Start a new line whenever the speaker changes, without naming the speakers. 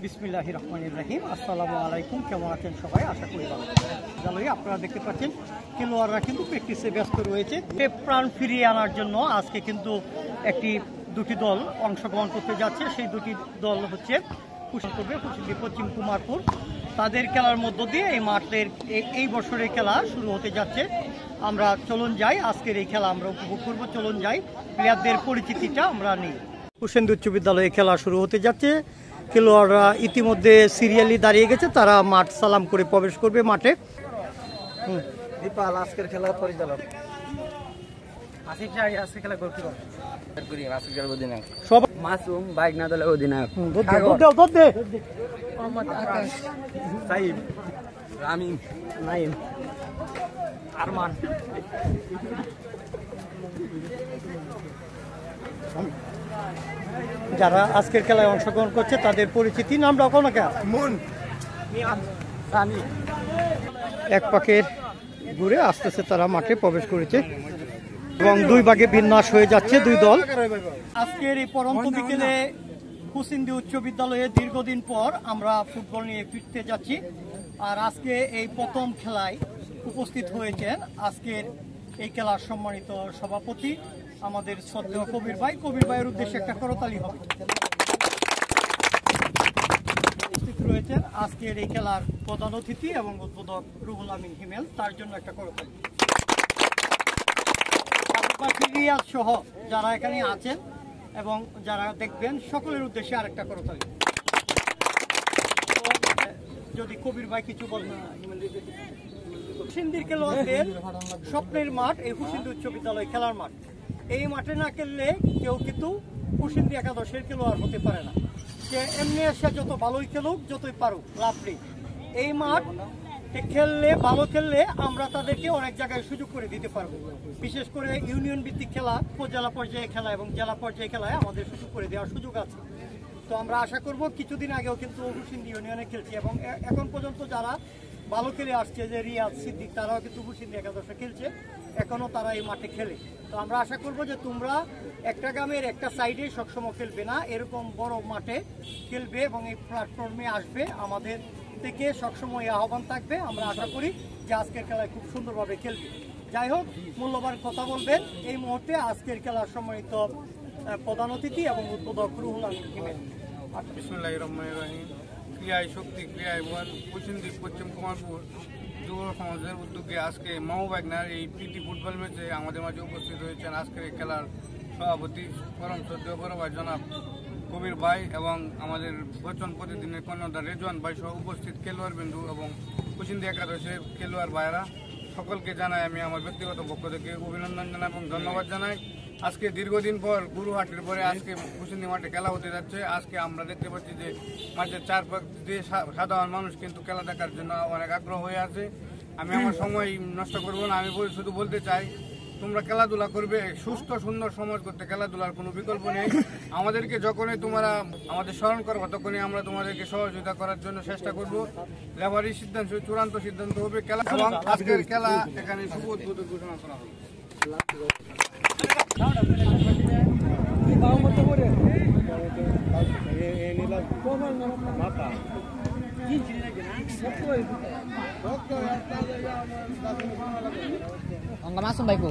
বিসমিল্লাহির রহমানির রহিম। আসসালামু আলাইকুম। কেমন আছেন সবাই? আশা করি ভালো। জানোই আপনারা দেখতে পাচ্ছেন খেলোয়াড়রা কিন্তু প্র্যাকটিসে ব্যস্ত রয়েছে। প্রাণ ফিরিয়ে আনার জন্য আজকে কিন্তু দুটি দল অংশগ্রহণ করতে যাচ্ছে। সেই দুটি দল হচ্ছে পশ্চিম কুমারপুর। তাদের খেলার মধ্য দিয়ে এই মাঠের এই বছরের খেলা শুরু হতে যাচ্ছে। আমরা চলুন যাই, আজকের এই খেলা আমরা উপভোগ করবো। চলুন যাই, প্লেয়ারদের পরিচিতিটা আমরা নিই। হুসেন্দি উচ্চ বিদ্যালয়ে খেলা শুরু হতে যাচ্ছে। খেলোয়াড়রা ইতিমধ্যে সিরিয়ালি দাঁড়িয়ে গেছে, তারা মাঠ সালাম করে প্রবেশ করবে মাঠে।
দীপাল আজকের খেলার পরিচালক,
সব
মাসুম বাইক না দলের অধিনায়ক, সাইম, রামিম, নাইম, আরমান।
যারা আজকের খেলায় অংশগ্রহণ করছে তাদের পরিচিতি নামটা কোনো এক পাকের ঘুরে আস্তে আস্তে তারা মাঠে প্রবেশ করেছে এবং দুই ভাগে বিন্যাস হয়ে যাচ্ছে দুই দল। আজকের এই পরন্ত বিকেলে হুসেন্দি উচ্চ বিদ্যালয়ে দীর্ঘদিন পর আমরা ফুটবল নিয়ে ফিরতে যাচ্ছি। আর আজকে এই প্রথম খেলায় উপস্থিত হয়েছেন আজকের এই খেলার সম্মানিত সভাপতি আমাদের শ্রদ্ধেয় কবির ভাই। কবির ভাইয়ের উদ্দেশ্যে একটা করতালি হবে। উপস্থিত রয়েছেন আজকের এই খেলার প্রধান অতিথি এবং উদ্বোধক রুহুল আমিন হিমেল, তার জন্য একটা করতালি। রিয়াজ সহ যারা এখানে আছেন এবং যারা দেখবেন সকলের উদ্দেশ্যে আরেকটা করতালি। যদি কবির ভাই কিছু বলেন। হুসেন্দির খেলোয়াড়দের স্বপ্নের মাঠ এই হুসেন্দি উচ্চ বিদ্যালয় খেলার মাঠ। এই মাঠে না খেললে কেউ কিন্তু হুসেন্দি একাদশের খেলোয়াড় হতে পারে না। সে এমনি এসে যত ভালোই খেলুক, যতই পারুক, লাভ নেই। এই মাঠ ভালো খেললে আমরা তাদেরকে অনেক জায়গায় সুযোগ করে দিতে পারবো। বিশেষ করে ইউনিয়ন ভিত্তিক খেলা, উপজেলা পর্যায়ে খেলা এবং জেলা পর্যায়ে খেলায় আমাদের সুযোগ করে দেওয়ার সুযোগ আছে। তো আমরা আশা করব, কিছুদিন আগেও কিন্তু হুসেন্দি ইউনিয়নে খেলছি এবং এখন পর্যন্ত যারা ভালো খেলে আসছে, যে রিয়াজ, সিদ্দিক, তারাও কিন্তু হুসেন্দি একাদশে খেলছে, এখনও তারা এই মাঠে খেলে। তো আমরা আশা করব যে তোমরা একটা গ্রামের একটা সাইডে সবসময় খেলবে না, এরকম বড় মাঠে খেলবে এবং এই প্ল্যাটফর্মে আসবে। আমাদের থেকে সবসময় আহ্বান থাকবে। আমরা আশা করি যে আজকের খেলায় খুব সুন্দরভাবে খেলবে। যাই হোক, মূল্যবান কথা বলবেন এই মুহূর্তে আজকের খেলার সম্মানিত প্রধান অতিথি এবং উদ্বোধক রুহুল আমিন হিমেল।
বিসমিল্লাহির রহমানির রহিম। ক্রিয়ায় শক্তি, ক্রিয়ায় বল। হুসেন্দি পশ্চিম কুমারপুর যুব সমাজের উদ্যোগে আজকে মাও বাগনার এই প্রীতি ফুটবল ম্যাচে আমাদের মাঝে উপস্থিত হয়েছেন আজকের এই খেলার সভাপতি পরম শ্রদ্ধেয় বড় ভাই জনাব কবির ভাই এবং আমাদের বচন প্রতিদিনের কর্ণধার রেজওয়ান ভাই সহ উপস্থিত খেলোয়াড় বিন্দু এবং হুসেন্দি একাদশের খেলোয়াড় ভাইয়েরা, সকলকে জানাই আমি আমার ব্যক্তিগত পক্ষ থেকে অভিনন্দন জানাই এবং ধন্যবাদ জানাই। আজকে দীর্ঘদিন পর গুরুহাটের পরে আজকে হুসেন্দি মাঠে খেলা হতে যাচ্ছে। আজকে আমরা দেখতে পাচ্ছি যে মাঠের চারপাশ দিয়ে সাধারণ মানুষ কিন্তু খেলা দেখার জন্য অনেক আগ্রহ হয়ে আছে। আমি আমার সময় নষ্ট করব না, আমি শুধু বলতে চাই তোমরা খেলাধুলা করবে। সুস্থ সুন্দর সমাজ করতে খেলাধুলার কোনো বিকল্প নেই। আমাদেরকে যখনই তোমরা আমাদের স্মরণ করবো তখনই আমরা তোমাদেরকে সহযোগিতা করার জন্য চেষ্টা করব। রেফারির সিদ্ধান্ত চূড়ান্ত সিদ্ধান্ত হবে খেলা এবং আজকের খেলা এখানে শুভ উদ্বোধন ঘোষণা করা হবে।
Masuk baikku.